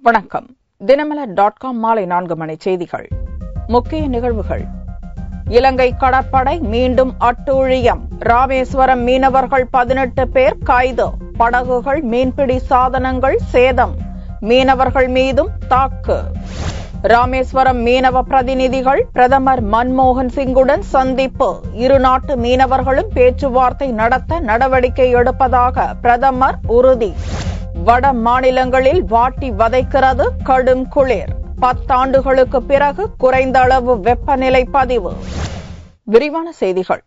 வணக்கம். தினமலர்.com மாலை 4 மணி செய்திகள். முக்கிய நிகழ்வுகள். இலங்கை கடற்படை மீண்டும் அட்டூழியம். ராமேஸ்வரம் மீனவர்கள் 18 பேர் கைது. படகுகள், மீன்பிடி சாதனங்கள் சேதம். மீனவர்கள் மீதும் தாக்கு. ராமேஸ்வரம் மீனவ பிரதிநிதிகள் பிரதமர் மன்மோகன் சிங்குடன் சந்திப்பு. இரு நாட்டு மீனவர்களும் பேச்சுவார்த்தை நடத்த நடவடிக்கை எடுப்பதாக பிரதமர் உறுதி. வட மாநிலங்களில் வாட்டி வதைக்கிறது கடும் குளிர். 10 ஆண்டுகளுக்கு பிறகு குறைந்த அளவு வெப்பநிலை பதிவு. விரிவான செய்திகள்.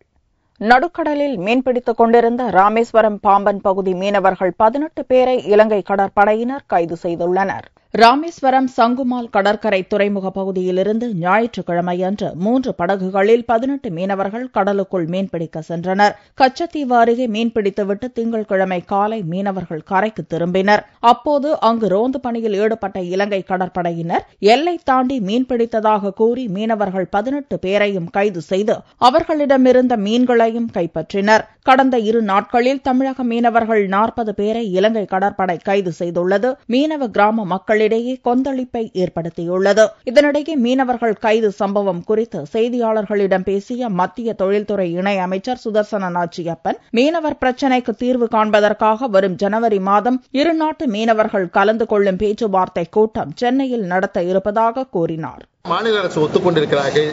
நடுக்கடலில் மீன்பிடித்துக் கொண்டிருந்த ராமேஸ்வரம் பாம்பன் பகுதி மீனவர்கள் 18 பேரை இலங்கை கடற்படையினர் கைது செய்துள்ளனர். ராமேஸ்வரம் சங்குமால் கடற்கரை துறைமுக பகுதியிலிருந்து ஞாயிற்றுக்கிழமையன்று 3 படகுகளில் 18 மீனவர்கள் கடலுக்குள் மீன்பிடிக்க சென்றனர். கச்சத்தீவு அருகே மீன்பிடித்துவிட்டு திங்கட்கிழமை காலை மீனவர்கள் கரைக்கு திரும்பினர். அப்போது அங்கு ரோந்து பணியில் ஈடுபட்ட இலங்கை கடற்படையினர் எல்லை தாண்டி மீன்பிடித்ததாக கூறி மீனவர்கள் 18 பேரையும் கைது செய்து அவர்களிடமிருந்த மீன்களையும் கைப்பற்றினர். கடந்த 2 நாட்களில் தமிழக மீனவர்கள் 40 பேரை இலங்கை கடற்படை கைது செய்துள்ளது மீனவ கிராம மக்களிடையே கொந்தளிப்பை ஏற்படுத்தியுள்ளது. இதனிடையே மீனவர்கள் கைது சம்பவம் குறித்து செய்தியாளர்களிடம் பேசிய மத்திய தொழில்துறை இணை அமைச்சர் சுதர்சன நாச்சியப்பன், மீனவர் பிரச்சினைக்கு தீர்வு காண்பதற்காக வரும் ஜனவரி மாதம் இரு நாட்டு மீனவர்கள் கலந்து கொள்ளும் பேச்சுவார்த்தை கூட்டம் சென்னையில் நடத்த இருப்பதாக கூறினார். மாநில அரசு ஒத்துக்கொண்டிருக்கிறார்கள்.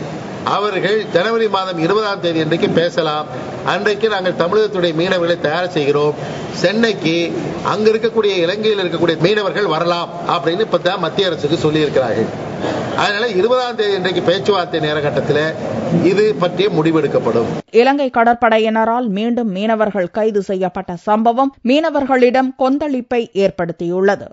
அவர்கள் ஜனவரி மாதம் 20ஆம் தேதி அன்றைக்கு பேசலாம். அன்றைக்கு நாங்கள் தமிழகத்துடைய மீனவர்களை தயார் செய்கிறோம். சென்னைக்கு அங்கு இருக்கக்கூடிய இலங்கையில் இருக்கக்கூடிய மீனவர்கள் வரலாம் அப்படின்னு இப்பதான் மத்திய அரசுக்கு சொல்லி இருக்கிறார்கள். அதனால 20ஆம் தேதி இன்றைக்கு பேச்சுவார்த்தை நேர கட்டத்தில் இது பற்றிய முடிவெடுக்கப்படும். இலங்கை கடற்படையினரால் மீண்டும் மீனவர்கள் கைது செய்யப்பட்ட சம்பவம் மீனவர்களிடம் கொந்தளிப்பை ஏற்படுத்தியுள்ளது.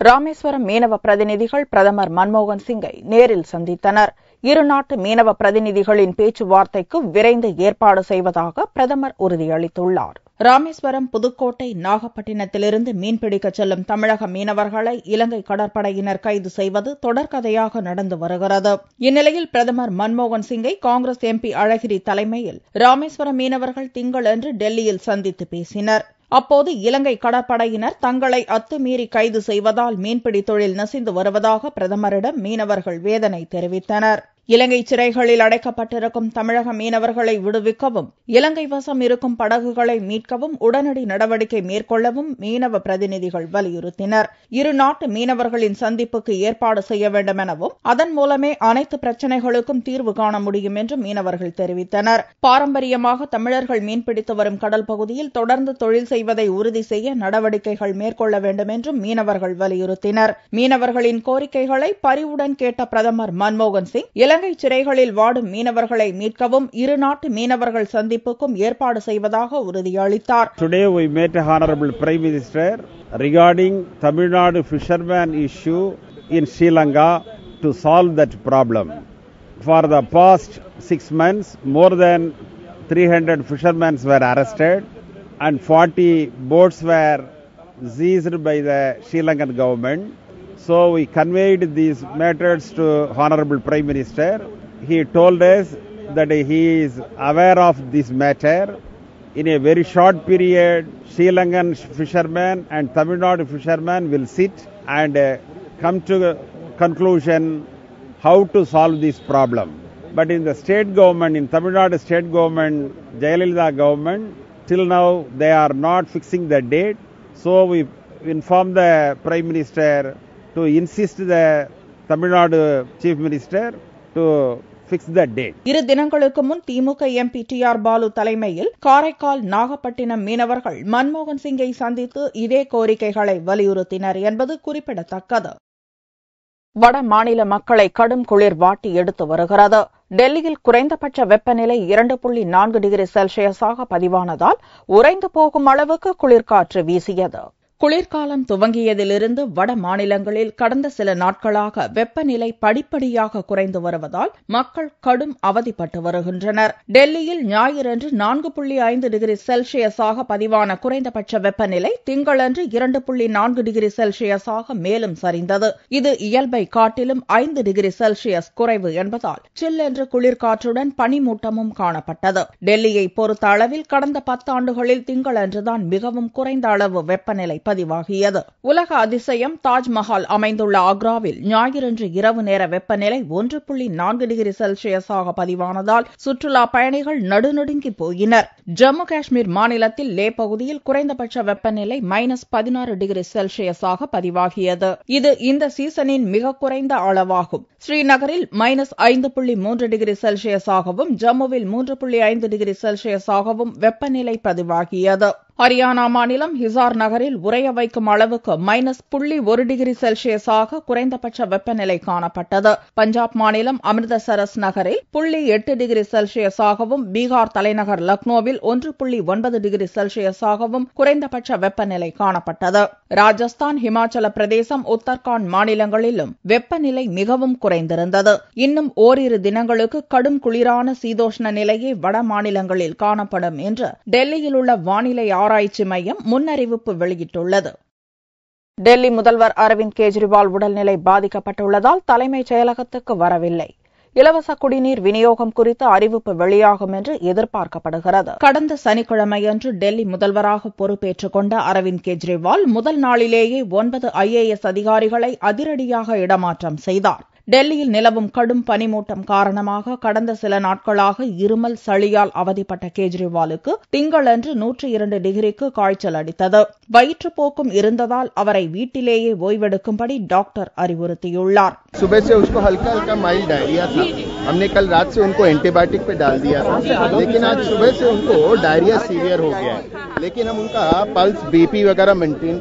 ராமேஸ்வரம் மீனவ பிரதிநிதிகள் பிரதமர் மன்மோகன் சிங்கை நேரில் சந்தித்தனர். இரு நாட்டு மீனவ பிரதிநிதிகளின் பேச்சுவார்த்தைக்கு விரைந்து ஏற்பாடு செய்வதாக பிரதமர் உறுதியளித்துள்ளார். ராமேஸ்வரம், புதுக்கோட்டை, நாகப்பட்டினத்திலிருந்து மீன்பிடிக்க செல்லும் தமிழக மீனவர்களை இலங்கை கடற்படையினர் கைது செய்வது தொடர்கதையாக நடந்து வருகிறது. இந்நிலையில் பிரதமர் மன்மோகன் சிங்கை காங்கிரஸ் எம்பி அழகிரி தலைமையில் ராமேஸ்வரம் மீனவர்கள் திங்களன்று டெல்லியில் சந்தித்து பேசினர். அப்போது இலங்கை கடற்படையினர் தங்களை அத்துமீறி கைது செய்வதால் மீன்பிடி தொழில் நசிந்து வருவதாக பிரதமரிடம் மீனவர்கள் வேதனை தெரிவித்தனர். இலங்கை சிறைகளில் அடைக்கப்பட்டிருக்கும் தமிழக மீனவர்களை விடுவிக்கவும், இலங்கை வசம் இருக்கும் படகுகளை மீட்கவும் உடனடி நடவடிக்கை மேற்கொள்ளவும் மீனவ பிரதிநிதிகள் வலியுறுத்தினர். இரு நாட்டு மீனவர்களின் சந்திப்புக்கு ஏற்பாடு செய்ய வேண்டும் எனவும், அதன் மூலமே அனைத்து பிரச்சினைகளுக்கும் தீர்வு காண முடியும் என்றும் மீனவர்கள் தெரிவித்தனர். பாரம்பரியமாக தமிழர்கள் மீன்பிடித்து வரும் கடல் பகுதியில் தொடர்ந்து தொழில் செய்வதை உறுதி செய்ய நடவடிக்கைகள் மேற்கொள்ள வேண்டும் என்றும் மீனவர்கள் வலியுறுத்தினர். மீனவர்களின் கோரிக்கைகளை பரிவுடன் கேட்ட பிரதமர் மன்மோகன் சிங் இலங்கை சிறைகளில் வாடும் மீனவர்களை மீட்கவும் இரு நாட்டு மீனவர்கள் சந்திப்புக்கும் ஏற்பாடு செய்வதாக உறுதியளித்தார். Today we met a honorable Prime Minister regarding Tamil Nadu fishermen issue in Sri Lanka to solve that problem. For the past 6 months, more than 300 fishermen were arrested and 40 boats were seized by the Sri Lankan government. So we conveyed these matters to Honorable Prime Minister. He told us that he is aware of this matter. In a very short period, Sri Lankan fishermen and Tamil Nadu fishermen will sit and come to a conclusion how to solve this problem. But in the state government, in Tamil Nadu state government, Jayalalitha government, till now they are not fixing the date. So we inform the Prime Minister to insist the Tamil Nadu Chief Minister to fix the date. 2 தினங்களுக்கு முன் திமுக MP TR Balu தலைமையில் காரைக்கால், நாகப்பட்டினம் மீனவர்கள் மன்மோகன் சிங்கை சந்தித்து இதே கோரிக்கைகளை வலியுறுத்தினர் என்பது குறிப்பிடத்தக்கது. வட மாநில மக்களை கடும் குளிர் வாட்டி எடுத்து வருகிறது. டெல்லியில் குறைந்தபட்ச வெப்பநிலை 2.4 டிகிரி செல்சியஸாக பதிவானதால் உறைந்து போகும் அளவுக்கு குளிர்காற்று வீசியது. குளிர்காலம் துவங்கியதிலிருந்து வட மாநிலங்களில் கடந்த சில நாட்களாக வெப்பநிலை படிப்படியாக குறைந்து வருவதால் மக்கள் கடும் அவதிப்பட்டு வருகின்றனர். டெல்லியில் ஞாயிறன்று 4.5 டிகிரி செல்சியஸாக பதிவான குறைந்தபட்ச வெப்பநிலை திங்களன்று 2.4 டிகிரி செல்சியஸாக மேலும் சரிந்தது. இது இயல்பை காட்டிலும் 5 டிகிரி செல்சியஸ் குறைவு என்பதால் சில்லென்று குளிர்காற்றுடன் பனிமூட்டமும் காணப்பட்டது. டெல்லியை பொறுத்த அளவில் கடந்த 10 ஆண்டுகளில் திங்களன்றுதான் மிகவும் குறைந்த அளவு வெப்பநிலை பதிவாகியது. உலக அதிசயம் தாஜ்மஹால் அமைந்துள்ள ஆக்ராவில் ஞாயிறன்று இரவு நேர வெப்பநிலை 1.4 டிகிரி செல்சியஸாக பதிவானதால் சுற்றுலா பயணிகள் நடுநடுங்கி போயினர். ஜம்மு காஷ்மீர் மாநிலத்தில் லே பகுதியில் குறைந்தபட்ச வெப்பநிலை -16 டிகிரி செல்சியஸாக பதிவாகியது. இது இந்த சீசனின் மிக குறைந்த அளவாகும். ஸ்ரீநகரில் -5.3 டிகிரி செல்சியஸாகவும் ஜம்முவில் 3.5 டிகிரி செல்சியஸாகவும் வெப்பநிலை பதிவாகியது. ஹரியானா மாநிலம் ஹிசார் நகரில் உறைய வைக்கும் அளவுக்கு -0.1 டிகிரி செல்சியஸாக குறைந்தபட்ச வெப்பநிலை காணப்பட்டது. பஞ்சாப் மாநிலம் அமிர்தசரஸ் நகரில் 0.8 டிகிரி செல்சியஸாகவும் பீகார் தலைநகர் லக்னோவில் 1.9 டிகிரி செல்சியஸாகவும் குறைந்தபட்ச வெப்பநிலை காணப்பட்டது. ராஜஸ்தான், ஹிமாச்சல பிரதேசம், உத்தரகாண்ட் மாநிலங்களிலும் வெப்பநிலை மிகவும் குறைந்திருந்தது. இன்னும் ஓரிரு தினங்களுக்கு கடும் குளிரான சீதோஷ்ண நிலையே வட மாநிலங்களில் காணப்படும் என்று டெல்லியில் உள்ள வானிலை ஆராய்ச்சி மையம் முன்னறிவிப்பு வெளியிட்டுள்ளது. டெல்லி முதல்வர் அரவிந்த் கெஜ்ரிவால் உடல்நிலை பாதிக்கப்பட்டுள்ளதால் தலைமைச் செயலகத்துக்கு வரவில்லை. இலவச குடிநீர் விநியோகம் குறித்து அறிவிப்பு வெளியாகும் என்று எதிர்பார்க்கப்படுகிறது. கடந்த சனிக்கிழமையன்று டெல்லி முதல்வராக பொறுப்பேற்றுக் கொண்ட அரவிந்த் கெஜ்ரிவால் முதல் நாளிலேயே 9 IAS அதிகாரிகளை அதிரடியாக இடமாற்றம் செய்தார். டெல்லியில் நிலவும் கடும் பனிமூட்டம் காரணமாக கடந்த சில நாட்களாக இருமல், சளியால் அவதிப்பட்ட கெஜ்ரிவாலுக்கு திங்களன்று 102 டிகிரிக்கு காய்ச்சல் அடித்தது. வயிற்றுப்போக்கும் இருந்ததால் அவரை வீட்டிலேயே ஓய்வெடுக்கும்படி டாக்டர் அறிவுறுத்தியுள்ளார். सुबह से उसको हल्का हल्का माइल्ड डायरिया था. हमने कल रात से उनको एंटीबायोटिक पे डाल दिया था, लेकिन आज सुबह से उनको डायरिया सीवियर हो गया है. लेकिन हम उनका पल्स, BP वगैरह मेंटेन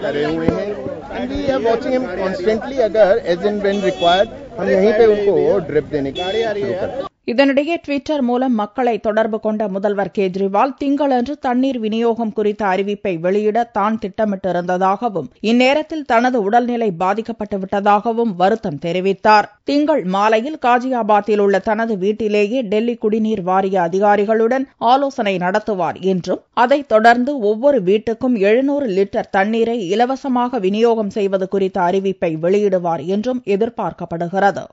करे हुए हैं. And we are watching him constantly. अगर as and when required, हम यहीं पे उनको ड्रिप देने की शुरू करते हैं. இதனிடையே ட்விட்டர் மூலம் மக்களை தொடர்பு கொண்ட முதல்வர் கெஜ்ரிவால் திங்களன்று தண்ணீர் விநியோகம் குறித்த அறிவிப்பை வெளியிட தான் திட்டமிட்டிருந்ததாகவும் இந்நேரத்தில் தனது உடல்நிலை பாதிக்கப்பட்டு விட்டதாகவும் வருத்தம் தெரிவித்தார். திங்கள் மாலையில் காஜியாபாத்தில் உள்ள தனது வீட்டிலேயே டெல்லி குடிநீர் வாரிய அதிகாரிகளுடன் ஆலோசனை நடத்துவார் என்றும் அதைத் தொடர்ந்து ஒவ்வொரு வீட்டுக்கும் 700 லிட்டர் தண்ணீரை இலவசமாக விநியோகம் செய்வது குறித்த அறிவிப்பை வெளியிடுவார் என்றும் எதிர்பார்க்கப்படுகிறது.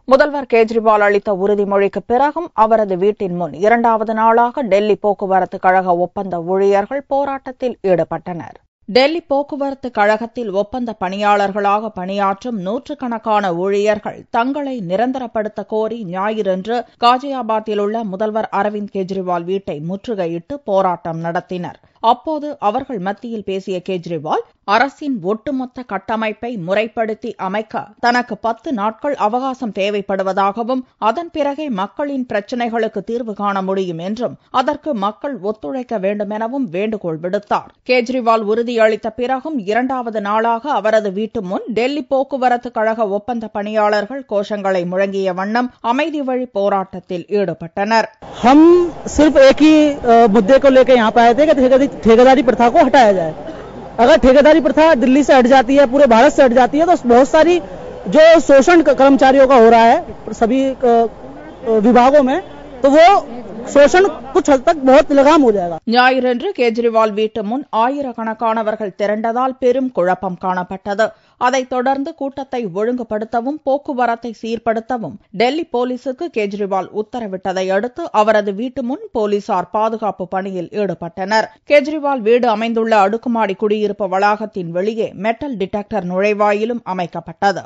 முதல்வர் கெஜ்ரிவால் அளித்த உறுதிமொழிக்கு பிறகும் அவரது வீட்டின் முன் 2வது நாளாக டெல்லி போக்குவரத்து கழக ஒப்பந்த ஊழியர்கள் போராட்டத்தில் ஈடுபட்டனர். டெல்லி போக்குவரத்து கழகத்தில் ஒப்பந்த பணியாளர்களாக பணியாற்றும் நூற்றுக்கணக்கான ஊழியர்கள் தங்களை நிரந்தரப்படுத்த கோரி ஞாயிறன்று காஜியாபாத்தில் உள்ள முதல்வர் அரவிந்த் கெஜ்ரிவால் வீட்டை முற்றுகையிட்டு போராட்டம் நடத்தினர். அப்போது அவர்கள் மத்தியில் பேசிய கெஜ்ரிவால், அரசின் ஒட்டுமொத்த கட்டமைப்பை முறைப்படுத்தி அமைக்க தனக்கு 10 நாட்கள் அவகாசம் தேவைப்படுவதாகவும் அதன் பிறகே மக்களின் பிரச்சினைகளுக்கு தீர்வு காண முடியும் என்றும் அதற்கு மக்கள் ஒத்துழைக்க வேண்டும் எனவும் வேண்டுகோள் விடுத்தார். கெஜ்ரிவால் உறுதியளித்த பிறகும் 2வது நாளாக அவரது வீட்டு முன் டெல்லி போக்குவரத்து கழக ஒப்பந்த பணியாளர்கள் கோஷங்களை முழங்கிய வண்ணம் அமைதி வழி போராட்டத்தில் ஈடுபட்டனர். हम सिर्फ एक ही मुद्दे को लेकर यहाँ पे आए थे कि ठेकेदारी प्रथा को हटाया जाए. अगर ठेकेदारी प्रथा दिल्ली से हट जाती है, पूरे भारत से हट जाती है, तो बहुत सारी जो शोषण कर्मचारियों का हो रहा है सभी विभागों में, तो वो शोषण कुछ हद तक बहुत लगाम हो जाएगा. ஞாயிறன்று கெஜ்ரிவால் வீட்டு முன் ஆயிரக்கணக்கானவர்கள் திரண்டதால் பெரும் குழப்பம் காணப்பட்டது. அதைத் தொடர்ந்து கூட்டத்தை ஒழுங்குபடுத்தவும் போக்குவரத்தை சீர்படுத்தவும் டெல்லி போலீசுக்கு கெஜ்ரிவால் உத்தரவிட்டதை அடுத்து அவரது வீட்டு முன் போலீசார் பாதுகாப்பு பணியில் ஈடுபட்டனர். கெஜ்ரிவால் வீடு அமைந்துள்ள அடுக்குமாடி குடியிருப்பு வளாகத்தின் வெளியே மெட்டல் டிடெக்டர் நுழைவாயிலும் அமைக்கப்பட்டது.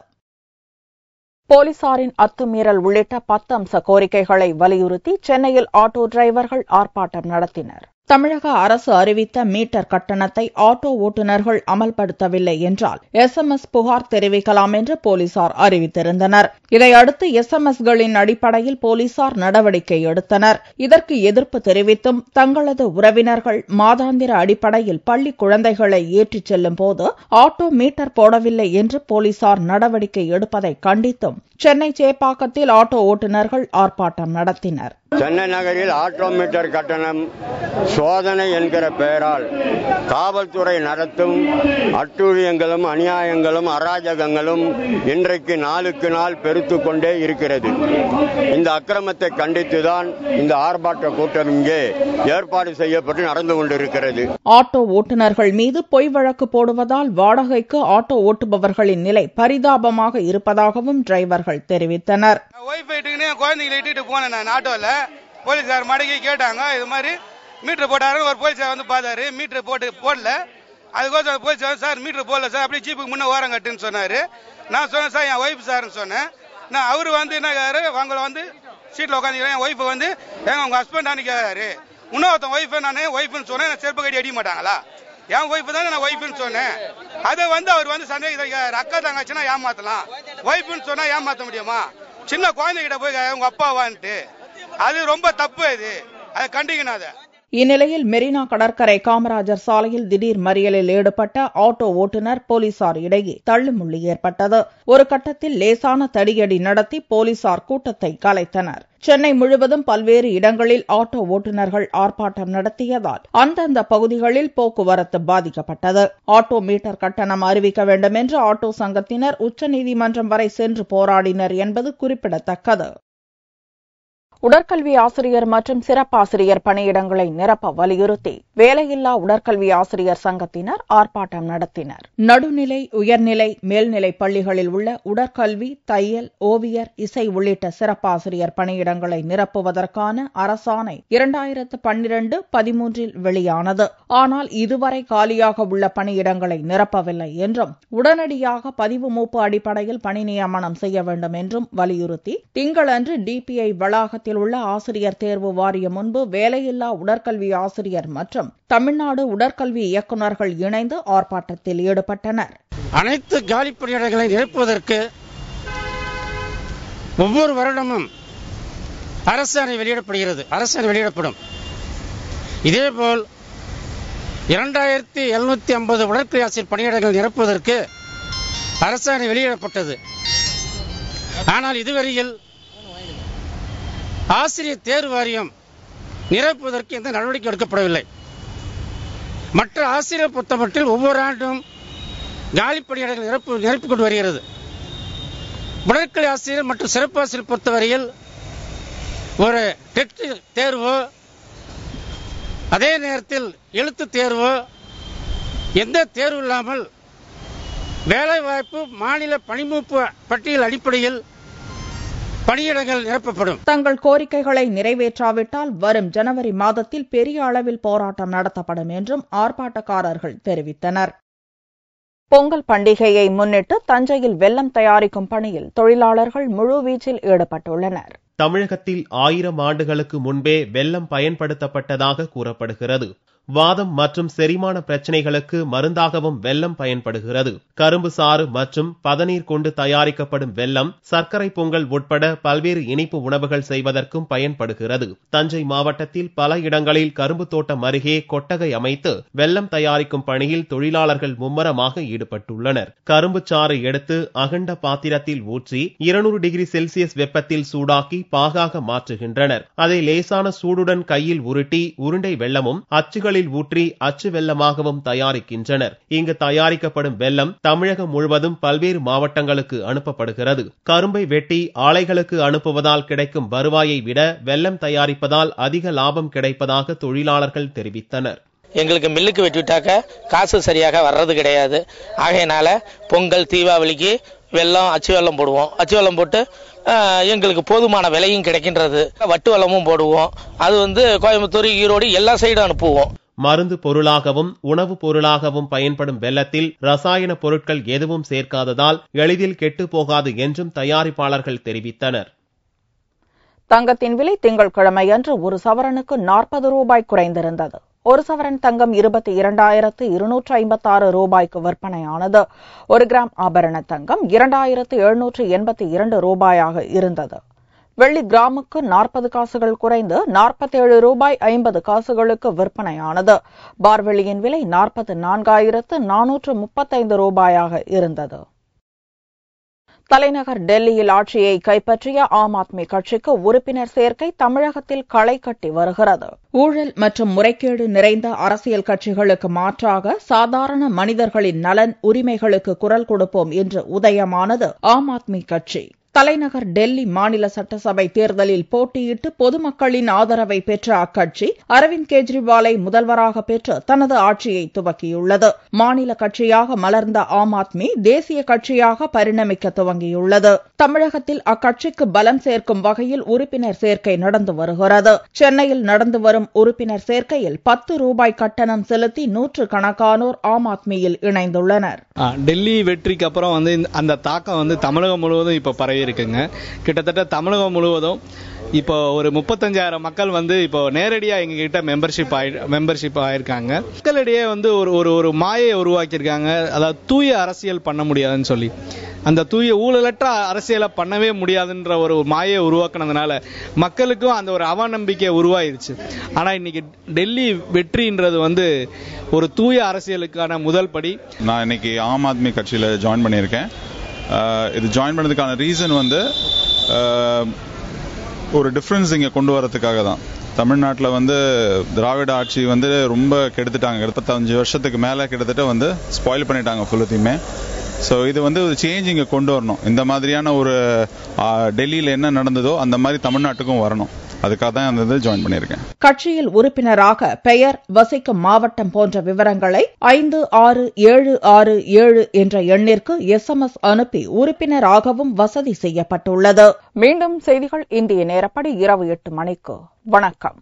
போலீசாரின் அத்துமீறல் உள்ளிட்ட 10 அம்ச கோரிக்கைகளை வலியுறுத்தி சென்னையில் ஆட்டோ டிரைவர்கள் ஆர்ப்பாட்டம் நடத்தினர். தமிழக அரசு அறிவித்த மீட்டர் கட்டணத்தை ஆட்டோ ஓட்டுநர்கள் அமல்படுத்தவில்லை என்றால் SMS புகார் தெரிவிக்கலாம் என்று போலீசார் அறிவித்திருந்தனர். இதையடுத்து SMSகளின் அடிப்படையில் போலீசார் நடவடிக்கை எடுத்தனர். இதற்கு எதிர்ப்பு தெரிவித்தும் தங்களது உறவினர்கள் மாதாந்திர அடிப்படையில் பள்ளி குழந்தைகளை ஏற்றிச் செல்லும் போது ஆட்டோ மீட்டர் போடவில்லை என்று போலீசார் நடவடிக்கை எடுப்பதை கண்டித்தும் சென்னை சேப்பாக்கத்தில் ஆட்டோ ஓட்டுநர்கள் ஆர்ப்பாட்டம் நடத்தினர். சென்னை நகரில் ஆட்டோ மீட்டர் கட்டணம் சோதனை என்கிற பெயரால் காவல்துறை நடத்தும் அட்டூழியங்களும் அநியாயங்களும் அராஜகங்களும் இன்றைக்கு நாளுக்கு நாள் பெருத்துக் கொண்டே இருக்கிறது. இந்த அக்கிரமத்தை கண்டித்துதான் இந்த ஆர்ப்பாட்ட கூட்டம் இங்கே ஏற்பாடு செய்யப்பட்டு நடந்து கொண்டிருக்கிறது. ஆட்டோ ஓட்டுநர்கள் மீது பொய் வழக்கு போடுவதால் வாடகைக்கு ஆட்டோ ஓட்டுபவர்களின் நிலை பரிதாபமாக இருப்பதாகவும் டிரைவர்கள் தெரிவித்தனர். போலீசார் மடக்கி கேட்டாங்க, இது மாதிரி மீட்டர் போட்டாரு. ஒரு போலீசார் வந்து பார்த்தாரு, மீட்டர் போடல. அதுக்கோசம் போய் சார் மீட்டர் போடல சார், அப்படியே ஜீப்புக்கு முன்னே ஓரம் கட்டுன்னு சொன்னார். நான் சொன்னேன் சார் என் ஒய்ஃப் சார்ன்னு சொன்னேன். நான் அவர் என்ன அவங்கள சீட்டில் உட்காந்துக்கிறேன். என் ஒய்ஃபை ஏங்க உங்கள் ஹஸ்பண்டான்னு கேட்காரு. இன்னொருத்தன் ஒய்ஃபை நான் ஒய்ஃப்னு சொன்னேன். நான் செருப்பு கட்டி அடிக்க மாட்டாங்களா? என் ஒய்ஃபு தானே நான் ஒய்ஃப்னு சொன்னேன். அதை அவர் சந்தேகம் அக்கா தங்கச்சின்னா ஏமாத்தலாம், ஒய்ஃப்னு சொன்னா ஏமாத்த முடியுமா? சின்ன குழந்தைகிட்ட போய் உங்க அப்பாவான்ட்டு, அது ரொம்ப தப்பு. அதை கண்டிக்கணும். அதை இந்நிலையில் மெரினா கடற்கரை காமராஜர் சாலையில் திடீர் மறியலில் ஈடுபட்ட ஆட்டோ ஓட்டுநர் போலீசார் இடையே தள்ளுமுள்ளி ஏற்பட்டது. ஒரு கட்டத்தில் லேசான தடியடி நடத்தி போலீசார் கூட்டத்தை கலைத்தனர். சென்னை முழுவதும் பல்வேறு இடங்களில் ஆட்டோ ஓட்டுநர்கள் ஆர்ப்பாட்டம் நடத்தியதால் அந்தந்த பகுதிகளில் போக்குவரத்து பாதிக்கப்பட்டது. ஆட்டோ மீட்டர் கட்டணம் அறிவிக்க வேண்டும் என்று ஆட்டோ சங்கத்தினர் உச்சநீதிமன்றம் வரை சென்று போராடினர் என்பது குறிப்பிடத்தக்கது. உடற்கல்வி ஆசிரியர் மற்றும் சிறப்பாசிரியர் பணியிடங்களை நிரப்ப வலியுறுத்தி வேலையில்லா உடற்கல்வி ஆசிரியர் சங்கத்தினர் ஆர்ப்பாட்டம் நடத்தினர். நடுநிலை, உயர்நிலை, மேல்நிலை பள்ளிகளில் உள்ள உடற்கல்வி, தையல், ஓவியர், இசை உள்ளிட்ட சிறப்பாசிரியர் பணியிடங்களை நிரப்புவதற்கான அரசாணை 2012-13 வெளியானது. ஆனால் இதுவரை காலியாக உள்ள பணியிடங்களை நிரப்பவில்லை என்றும் உடனடியாக பதிவு மூப்பு அடிப்படையில் பணி நியமனம் செய்ய வேண்டும் என்றும் வலியுறுத்தி திங்களன்று டிபிஐ வளாகத்தில் உள்ள ஆசிரியர் தேர்வு வாரியம் முன்பு வேலையில்லா உடற்கல்வி ஆசிரியர் மற்றும் தமிழ்நாடு உடற்கல்வி இயக்குநர்கள் இணைந்து ஆர்ப்பாட்டத்தில் ஈடுபட்டனர். அனைத்து காலி பணியிடங்களை நிரப்புவதற்கு ஒவ்வொரு வருடமும் அரசாணை வெளியிடப்படும். இதேபோல் 2750 உடற்கல்வி ஆசிரியர் பணியிடங்கள் நிரப்புவதற்கு அரசாணை வெளியிடப்பட்டது. ஆனால் இதுவரையில் ஆசிரியர் தேர்வு வாரியம் நிரப்புவதற்கு எந்த நடவடிக்கை எடுக்கப்படவில்லை. மற்ற ஆசிரியர் பொறுத்தமட்டில் ஒவ்வொரு ஆண்டும் காலி பணியிடங்கள் நிரப்பிக் கொண்டு வருகிறது. உடற்கல்வி ஆசிரியர் மற்றும் சிறப்பு ஆசிரியர் பொறுத்தவரையில் ஒரு டெஸ்ட் தேர்வோ அதே நேரத்தில் எழுத்து தேர்வோ எந்த தேர்வு இல்லாமல் வேலைவாய்ப்பு மாநில பணிமூப்பு பட்டியல் அடிப்படையில் பணியிடங்கள் நிரப்பப்படும். தங்கள் கோரிக்கைகளை நிறைவேற்றாவிட்டால் வரும் ஜனவரி மாதத்தில் பெரிய அளவில் போராட்டம் நடத்தப்படும் என்றும் ஆர்ப்பாட்டக்காரர்கள் தெரிவித்தனர். பொங்கல் பண்டிகையை முன்னிட்டு தஞ்சையில் வெல்லம் தயாரிக்கும் பணியில் தொழிலாளர்கள் முழுவீச்சில் ஈடுபட்டுள்ளனர். தமிழகத்தில் 1000 ஆண்டுகளுக்கு முன்பே வெல்லம் பயன்படுத்தப்பட்டதாக கூறப்படுகிறது. வாதம் மற்றும் செரிமான பிரச்சனைகளுக்கு மருந்தாகவும் வெல்லம் பயன்படுகிறது. கரும்பு சாறு மற்றும் பதநீர் கொண்டு தயாரிக்கப்படும் வெல்லம் சர்க்கரை பொங்கல் உட்பட பல்வேறு இனிப்பு உணவுகள் செய்வதற்கும் பயன்படுகிறது. தஞ்சை மாவட்டத்தில் பல இடங்களில் கரும்பு தோட்டம் அருகே கொட்டகை அமைத்து வெல்லம் தயாரிக்கும் பணியில் தொழிலாளர்கள் மும்மரமாக ஈடுபட்டுள்ளனர். கரும்பு சாறு எடுத்து அகண்ட பாத்திரத்தில் ஊற்றி 200 டிகிரி செல்சியஸ் வெப்பத்தில் சூடாக்கி பாகாக மாற்றுகின்றனர். அதை லேசான சூடுடன் கையில் உருட்டி உருண்டை வெல்லமும் அச்சுகளில் ஊற்றி அச்சு வெல்லமாகவும் தயாரிக்கின்றனர். இங்கு தயாரிக்கப்படும் வெல்லம் தமிழகம் முழுவதும் பல்வேறு மாவட்டங்களுக்கு அனுப்பப்படுகிறது. கரும்பை வெட்டி ஆலைகளுக்கு அனுப்புவதால் கிடைக்கும் வருவாயை விட வெல்லம் தயாரிப்பதால் அதிக லாபம் கிடைப்பதாக தொழிலாளர்கள் தெரிவித்தனர். எங்களுக்கு மில்லுக்கு வெட்டிவிட்டாக்க காசு சரியாக வர்றது கிடையாது. ஆகையினால பொங்கல், தீபாவளிக்கு வெல்லம், அச்சு வெல்லம் போடுவோம். அச்சு வெல்லம் போட்டு எங்களுக்கு போதுமான விலையும் கிடைக்கின்றது. வட்டு வெல்லமும் போடுவோம். அது கோயம்புத்தூர், ஈரோடு எல்லா சைடும் அனுப்புவோம். மருந்து பொருளாகவும் உணவு பொருளாகவும் பயன்படும் வெல்லத்தில் ரசாயன பொருட்கள் எதுவும் சேர்க்காததால் எளிதில் கெட்டு போகாது என்றும் தயாரிப்பாளர்கள் தெரிவித்தனர். தங்கத்தின் விலை திங்கட்கிழமையன்று ஒரு சவரனுக்கு 40 ரூபாய் குறைந்திருந்தது. ஒரு சவரன் தங்கம் 22,256 ரூபாய்க்கு விற்பனையானது. 1 கிராம் ஆபரண தங்கம் 2,782 ரூபாயாக இருந்தது. வெள்ளி கிராமுக்கு 40 காசுகள் குறைந்து 47 ரூபாய் 50 காசுகளுக்கு விற்பனையானது. பார்வெள்ளியின் விலை 44,435 ரூபாயாக இருந்தது. தலைநகர் டெல்லியில் ஆட்சியை கைப்பற்றிய ஆம் ஆத்மி கட்சிக்கு உறுப்பினர் சேர்க்கை தமிழகத்தில் களை கட்டி வருகிறது. ஊழல் மற்றும் முறைகேடு நிறைந்த அரசியல் கட்சிகளுக்கு மாற்றாக சாதாரண மனிதர்களின் நலன், உரிமைகளுக்கு குரல் கொடுப்போம் என்று உதயமானது ஆம் ஆத்மி கட்சி. தலைநகர் டெல்லி மாநில சட்டசபை தேர்தலில் போட்டியிட்டு பொதுமக்களின் ஆதரவை பெற்ற அக்கட்சி அரவிந்த் கெஜ்ரிவாலை முதல்வராக பெற்று தனது ஆட்சியை துவக்கியுள்ளது. மாநில கட்சியாக மலர்ந்த ஆம் ஆத்மி தேசிய கட்சியாக பரிணமிக்க துவங்கியுள்ளது. தமிழகத்தில் அக்கட்சிக்கு பலம் சேர்க்கும் வகையில் உறுப்பினர் சேர்க்கை நடந்து வருகிறது. சென்னையில் நடந்து வரும் உறுப்பினர் சேர்க்கையில் 10 ரூபாய் கட்டணம் செலுத்தி நூற்றுக்கணக்கானோர் ஆம் ஆத்மியில் இணைந்துள்ளனர். டெல்லி வெற்றிக்கு அப்புறம் அந்த தாக்கம் தமிழகம் முழுவதும் இப்ப பரவி இருக்குங்க. கிட்டத்தட்ட தமிழகம் முழுவதும் இப்போ ஒரு 35,000 மக்கள் இப்போ நேரடியா எங்க கிட்ட மெம்பர்ஷிப் ஆயிருக்காங்க. மக்களிடையே ஒரு மாயை உருவாக்கியிருக்காங்க. அதாவது தூய அரசியல் பண்ண முடியாதுன்னு சொல்லி, அந்த தூய ஊழலற்ற அரசியலை பண்ணவே முடியாதுன்ற ஒரு மாயை உருவாக்குனதுனால மக்களுக்கும் அந்த ஒரு அவநம்பிக்கை உருவாயிருச்சு. ஆனா இன்னைக்கு டெல்லி வெற்றின்றது ஒரு தூய அரசியலுக்கான முதல் படி. நான் இன்னைக்கு ஆம் ஆத்மி கட்சியில ஜாயின் பண்ணியிருக்கேன். இது ஜாயின் பண்ணதுக்கான ரீசன் ஒரு டிஃபரன்ஸ் இங்க கொண்டு வரதுக்காக தான். தமிழ்நாட்டில் திராவிட ஆட்சி ரொம்ப கெடுத்துட்டாங்க. 25 வருஷத்துக்கு மேல கிட்டத்தட்ட ஸ்பாயில் பண்ணிட்டாங்க ஃபுல்லத்தையுமே. ஸோ இது ஒரு சேஞ்ச் இங்க கொண்டு வரணும். இந்த மாதிரியான ஒரு டெல்லியில் என்ன நடந்ததோ அந்த மாதிரி தமிழ்நாட்டுக்கும் வரணும். அதுக்காக தான் ஜாயின் பண்ணியிருக்கேன். கட்சியில் உறுப்பினராக பெயர், வசிக்கும் மாவட்டம் போன்ற விவரங்களை 56767 என்ற எண்ணிற்கு SMS அனுப்பி உறுப்பினராகவும் வசதி செய்யப்பட்டுள்ளது. மீண்டும் செய்திகள் இந்திய நேரப்படி இரவு 8 மணிக்கு. வணக்கம்.